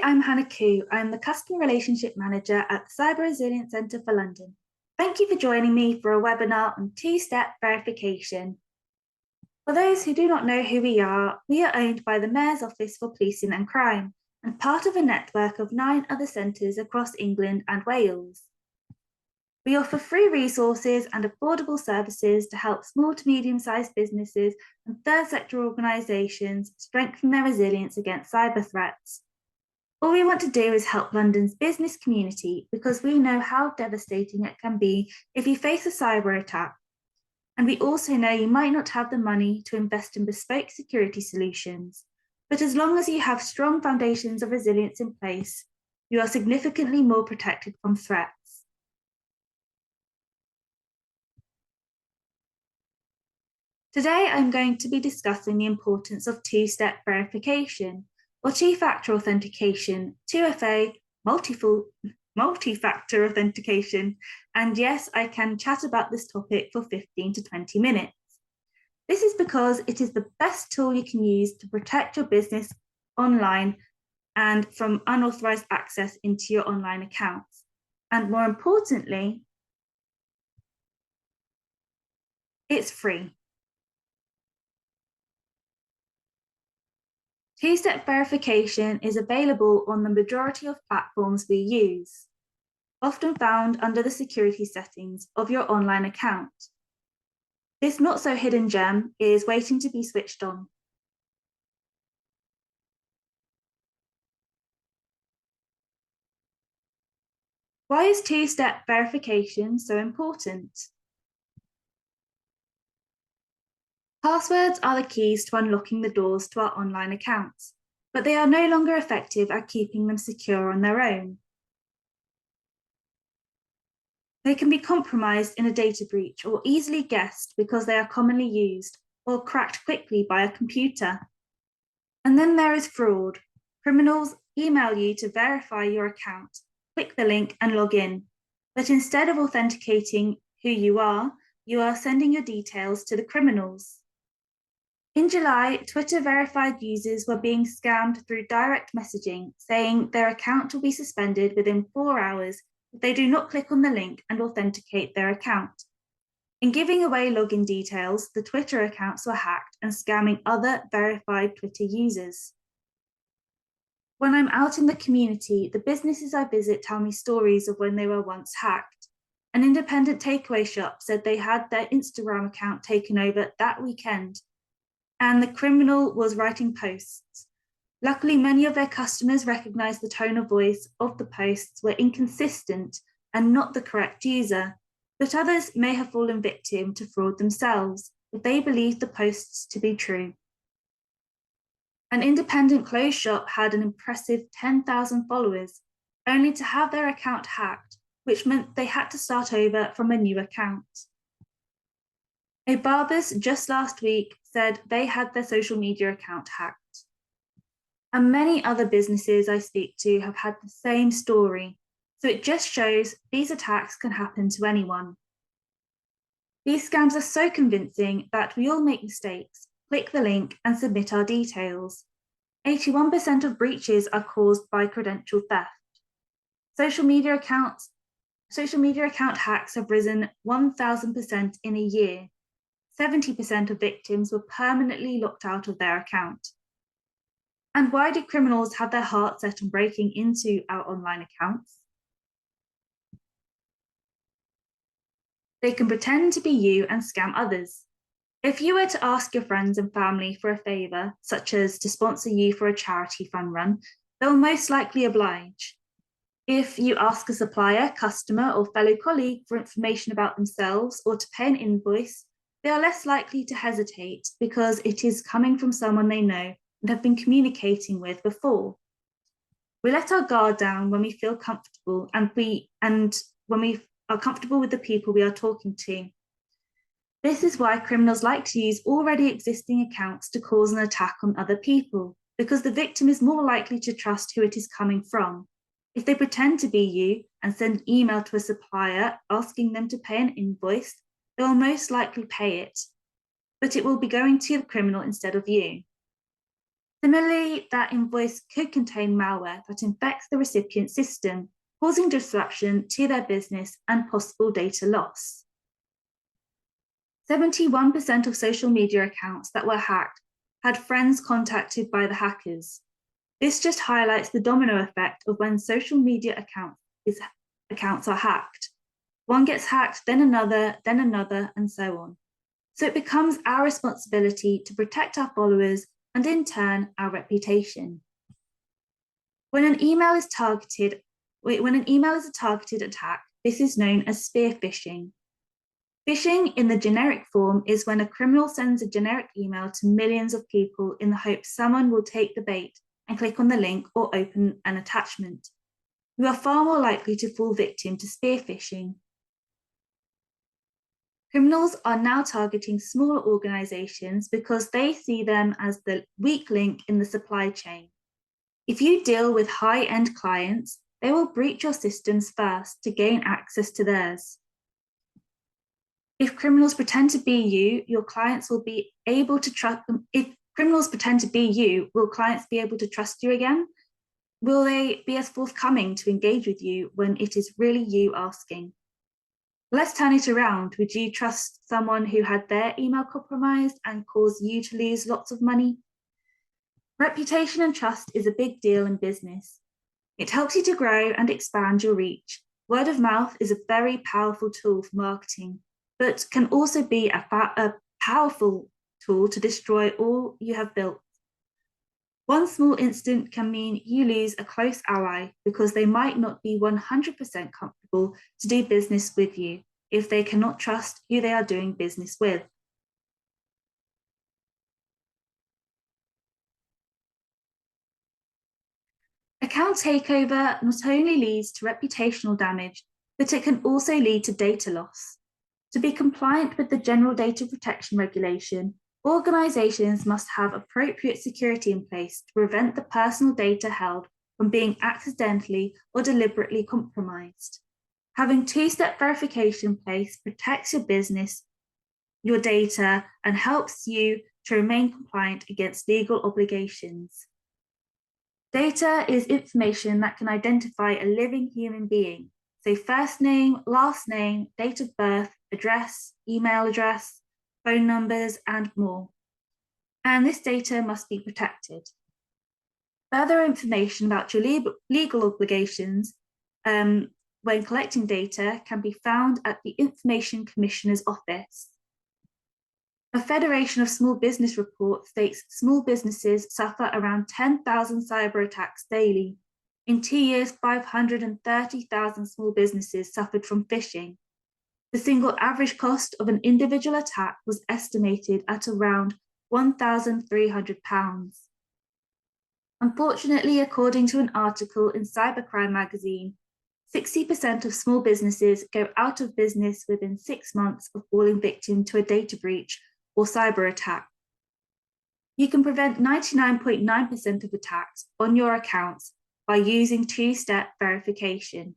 Hi, I'm Hannah Koo. I'm the Customer Relationship Manager at the Cyber Resilience Centre for London. Thank you for joining me for a webinar on two-step verification. For those who do not know who we are owned by the Mayor's Office for Policing and Crime and part of a network of 9 other centres across England and Wales. We offer free resources and affordable services to help small to medium-sized businesses and third sector organisations strengthen their resilience against cyber threats. All we want to do is help London's business community because we know how devastating it can be if you face a cyber attack. And we also know you might not have the money to invest in bespoke security solutions, but as long as you have strong foundations of resilience in place, you are significantly more protected from threats. Today, I'm going to be discussing the importance of two-step verification, or two-factor authentication, 2FA, multi-factor authentication, and yes, I can chat about this topic for 15 to 20 minutes. This is because it is the best tool you can use to protect your business online and from unauthorized access into your online accounts. And more importantly, it's free. Two-step verification is available on the majority of platforms we use, often found under the security settings of your online account. This not so hidden gem is waiting to be switched on. Why is two-step verification so important? Passwords are the keys to unlocking the doors to our online accounts, but they are no longer effective at keeping them secure on their own. They can be compromised in a data breach or easily guessed because they are commonly used or cracked quickly by a computer. And then there is fraud. Criminals email you to verify your account, click the link and log in. But instead of authenticating who you are sending your details to the criminals. In July, Twitter verified users were being scammed through direct messaging, saying their account will be suspended within 4 hours if they do not click on the link and authenticate their account. In giving away login details, the Twitter accounts were hacked and scamming other verified Twitter users. When I'm out in the community, the businesses I visit tell me stories of when they were once hacked. An independent takeaway shop said they had their Instagram account taken over that weekend, and the criminal was writing posts. Luckily, many of their customers recognized the tone of voice of the posts were inconsistent and not the correct user, but others may have fallen victim to fraud themselves if they believed the posts to be true. An independent clothes shop had an impressive 10,000 followers, only to have their account hacked, which meant they had to start over from a new account. A barber's just last week said they had their social media account hacked. And many other businesses I speak to have had the same story, so it just shows these attacks can happen to anyone. These scams are so convincing that we all make mistakes, click the link and submit our details. 81% of breaches are caused by credential theft. Social media account hacks have risen 1,000% in a year. 70% of victims were permanently locked out of their account. And why do criminals have their heart set on breaking into our online accounts? They can pretend to be you and scam others. If you were to ask your friends and family for a favour, such as to sponsor you for a charity fun run, they'll most likely oblige. If you ask a supplier, customer, or fellow colleague for information about themselves or to pay an invoice, they are less likely to hesitate because it is coming from someone they know and have been communicating with before. We let our guard down when we feel comfortable and when we are comfortable with the people we are talking to. This is why criminals like to use already existing accounts to cause an attack on other people, because the victim is more likely to trust who it is coming from. If they pretend to be you and send an email to a supplier asking them to pay an invoice, they will most likely pay it, but it will be going to the criminal instead of you. Similarly, that invoice could contain malware that infects the recipient's system, causing disruption to their business and possible data loss. 71% of social media accounts that were hacked had friends contacted by the hackers. This just highlights the domino effect of when social media accounts are hacked. One gets hacked, then another, and so on. So it becomes our responsibility to protect our followers and in turn, our reputation. When an email is a targeted attack, this is known as spear phishing. Phishing in the generic form is when a criminal sends a generic email to millions of people in the hope someone will take the bait and click on the link or open an attachment. You are far more likely to fall victim to spear phishing. Criminals are now targeting smaller organizations because they see them as the weak link in the supply chain. If you deal with high-end clients, they will breach your systems first to gain access to theirs. If criminals pretend to be you, your clients will be able to trust them. If criminals pretend to be you, will clients be able to trust you again? Will they be as forthcoming to engage with you when it is really you asking? Let's turn it around. Would you trust someone who had their email compromised and caused you to lose lots of money? Reputation and trust is a big deal in business. It helps you to grow and expand your reach. Word of mouth is a very powerful tool for marketing, but can also be a powerful tool to destroy all you have built. One small incident can mean you lose a close ally because they might not be 100% comfortable to do business with you if they cannot trust who they are doing business with. Account takeover not only leads to reputational damage, but it can also lead to data loss. To be compliant with the General Data Protection Regulation, organizations must have appropriate security in place to prevent the personal data held from being accidentally or deliberately compromised. Having two-step verification in place protects your business, your data, and helps you to remain compliant against legal obligations. Data is information that can identify a living human being. So first name, last name, date of birth, address, email address, phone numbers, and more. And this data must be protected. Further information about your legal obligations when collecting data can be found at the Information Commissioner's Office. A Federation of Small Business report states small businesses suffer around 10,000 cyber attacks daily. In 2 years, 530,000 small businesses suffered from phishing. The single average cost of an individual attack was estimated at around £1,300. Unfortunately, according to an article in Cybercrime magazine, 60% of small businesses go out of business within 6 months of falling victim to a data breach or cyber attack. You can prevent 99.9% of attacks on your accounts by using two-step verification.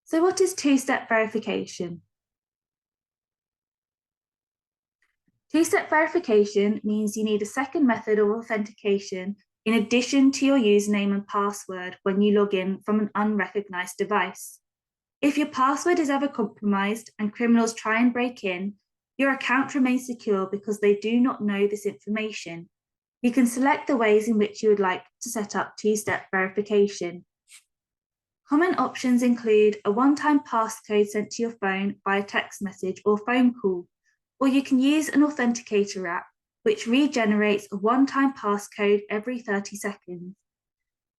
So what is two-step verification? Two-step verification means you need a second method of authentication in addition to your username and password when you log in from an unrecognized device. If your password is ever compromised and criminals try and break in, your account remains secure because they do not know this information. You can select the ways in which you would like to set up two-step verification. Common options include a one-time passcode sent to your phone via text message or phone call, or you can use an authenticator app, which regenerates a one-time passcode every 30 seconds.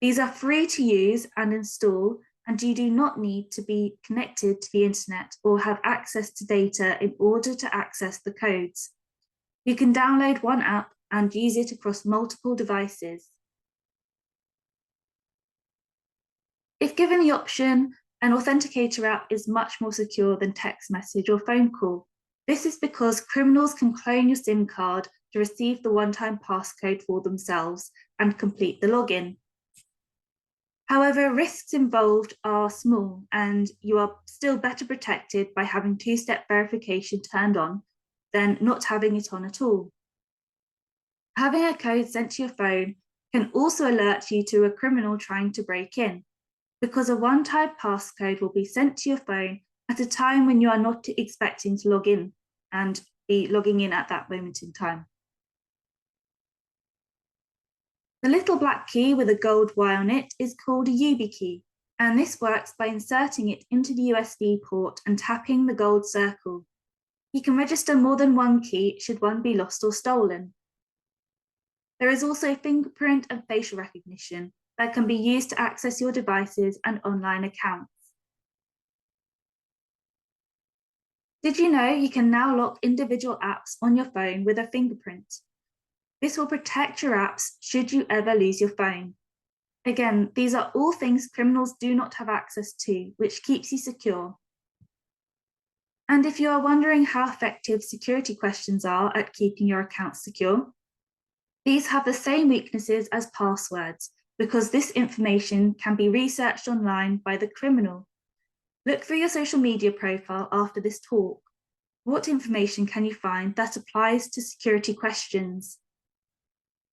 These are free to use and install, and you do not need to be connected to the internet or have access to data in order to access the codes. You can download one app and use it across multiple devices. If given the option, an authenticator app is much more secure than text message or phone call. This is because criminals can clone your SIM card to receive the one-time passcode for themselves and complete the login. However, risks involved are small and you are still better protected by having two-step verification turned on than not having it on at all. Having a code sent to your phone can also alert you to a criminal trying to break in, because a one-time passcode will be sent to your phone at a time when you are not expecting to log in and be logging in at that moment in time. The little black key with a gold Y on it is called a YubiKey, and this works by inserting it into the USB port and tapping the gold circle. You can register more than one key should one be lost or stolen. There is also fingerprint and facial recognition that can be used to access your devices and online accounts. Did you know you can now lock individual apps on your phone with a fingerprint? This will protect your apps should you ever lose your phone. Again, these are all things criminals do not have access to, which keeps you secure. And if you are wondering how effective security questions are at keeping your accounts secure, these have the same weaknesses as passwords, because this information can be researched online by the criminal. Look through your social media profile after this talk. What information can you find that applies to security questions?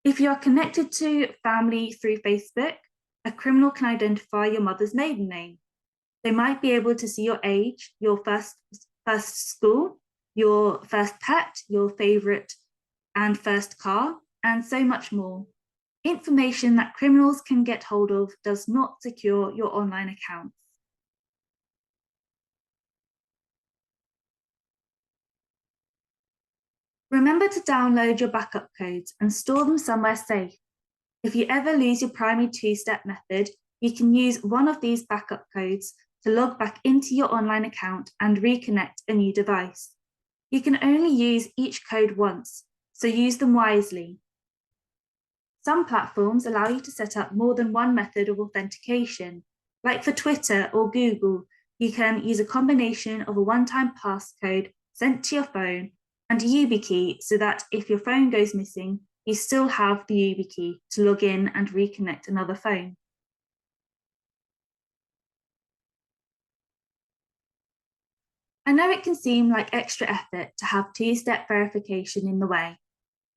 If you are connected to family through Facebook, a criminal can identify your mother's maiden name. They might be able to see your age, your first school, your first pet, your favorite and first car, and so much more. Information that criminals can get hold of does not secure your online accounts. Remember to download your backup codes and store them somewhere safe. If you ever lose your primary two-step method, you can use one of these backup codes to log back into your online account and reconnect a new device. You can only use each code once, so use them wisely. Some platforms allow you to set up more than one method of authentication. Like for Twitter or Google, you can use a combination of a one-time passcode sent to your phone and a YubiKey, so that if your phone goes missing, you still have the YubiKey to log in and reconnect another phone. I know it can seem like extra effort to have two-step verification in the way,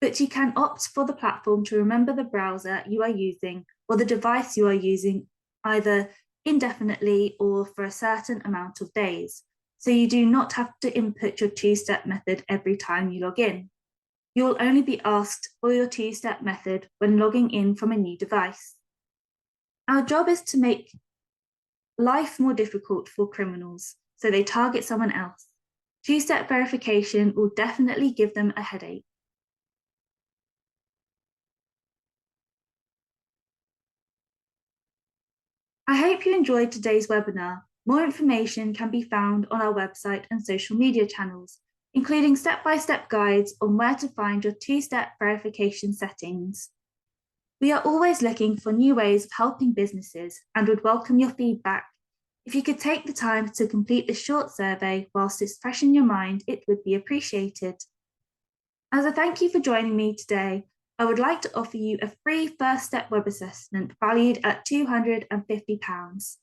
but you can opt for the platform to remember the browser you are using or the device you are using, either indefinitely or for a certain amount of days, so you do not have to input your two-step method every time you log in. You will only be asked for your two-step method when logging in from a new device. Our job is to make life more difficult for criminals, so they target someone else. Two-step verification will definitely give them a headache. I hope you enjoyed today's webinar. More information can be found on our website and social media channels, including step-by-step guides on where to find your two-step verification settings. We are always looking for new ways of helping businesses and would welcome your feedback. If you could take the time to complete this short survey whilst it's fresh in your mind, it would be appreciated. As a thank you for joining me today, I would like to offer you a free first step web assessment valued at £250.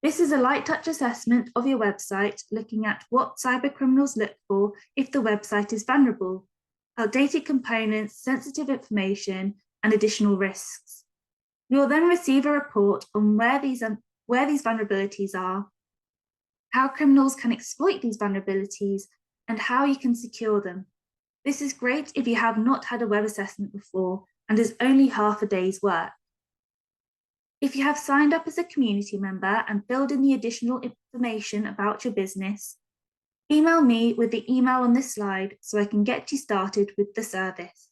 This is a light touch assessment of your website, looking at what cybercriminals look for if the website is vulnerable, outdated components, sensitive information, and additional risks. You will then receive a report on where these vulnerabilities are, how criminals can exploit these vulnerabilities, and how you can secure them. This is great if you have not had a web assessment before and is only half a day's work. If you have signed up as a community member and filled in the additional information about your business, email me with the email on this slide so I can get you started with the service.